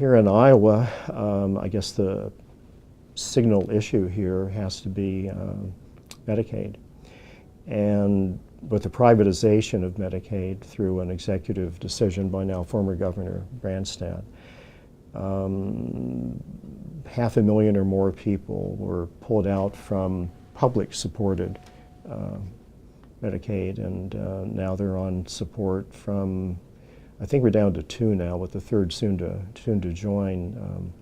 here in Iowa, I guess the signal issue here has to be Medicaid. And with the privatization of Medicaid through an executive decision by now former Governor Branstad, 500,000 or more people were pulled out from public-supported Medicaid, and now they're on support from, I think we're down to 2 now, with the third soon to join,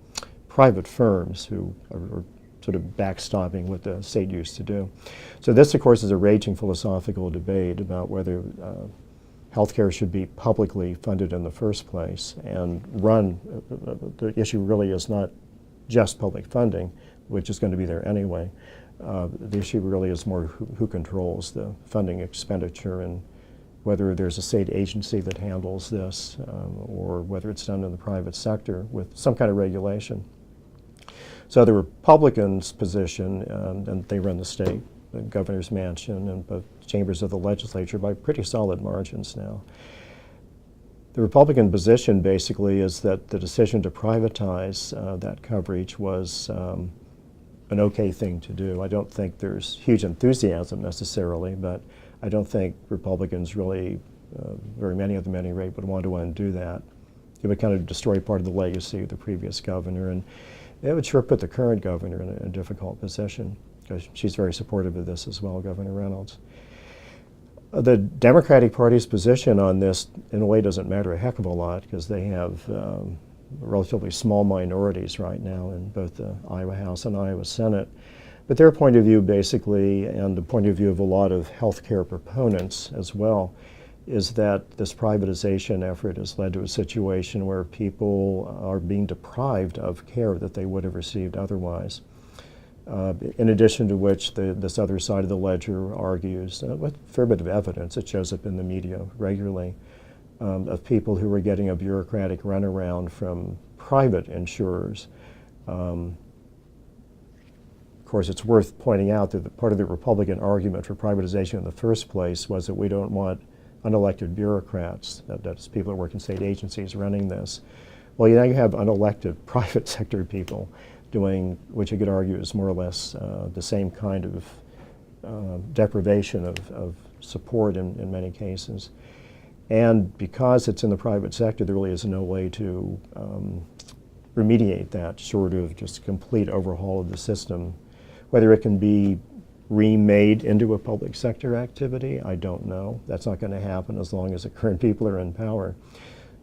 private firms who are sort of backstopping what the state used to do. So this, of course, is a raging philosophical debate about whether healthcare should be publicly funded in the first place and run. The issue really is not just public funding, which is going to be there anyway. The issue really is more who controls the funding expenditure and whether there's a state agency that handles this or whether it's done in the private sector with some kind of regulation. So the Republicans' position, and they run the state, the governor's mansion and both chambers of the legislature by pretty solid margins now. The Republican position basically is that the decision to privatize that coverage was an okay thing to do. I don't think there's huge enthusiasm necessarily, but I don't think Republicans really, very many of them at any rate, would want to undo that. It would kind of destroy part of the legacy of the previous governor, and it would sure put the current governor in a difficult position, because she's very supportive of this as well, Governor Reynolds. The Democratic Party's position on this, in a way, doesn't matter a heck of a lot, because they have relatively small minorities right now in both the Iowa House and Iowa Senate. But their point of view, basically, and the point of view of a lot of healthcare proponents as well, is that this privatization effort has led to a situation where people are being deprived of care that they would have received otherwise. In addition to which, this other side of the ledger argues, with a fair bit of evidence, it shows up in the media regularly, of people who are getting a bureaucratic runaround from private insurers. Of course, it's worth pointing out that part of the Republican argument for privatization in the first place was that we don't want unelected bureaucrats, that's people who work in state agencies running this. Well, now you have unelected private sector people doing, which you could argue is more or less the same kind of deprivation of support in many cases. And because it's in the private sector, there really is no way to remediate that short of just complete overhaul of the system. Whether it can be remade into a public sector activity, I don't know. That's not going to happen as long as the current people are in power.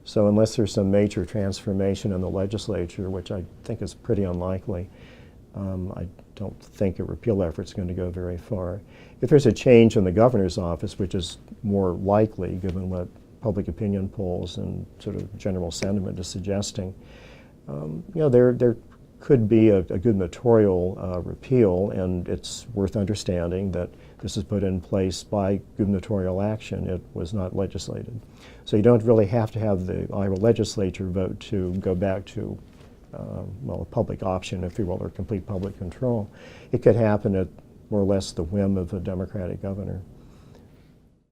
So unless there's some major transformation in the legislature, which I think is pretty unlikely, I don't think a repeal effort is going to go very far. If there's a change in the governor's office, which is more likely given what public opinion polls and sort of general sentiment is suggesting, you know, there could be a gubernatorial repeal, and it's worth understanding that this is put in place by gubernatorial action. It was not legislated. So you don't really have to have the Iowa legislature vote to go back to, well, a public option, if you will, or complete public control. It could happen at more or less the whim of a Democratic governor.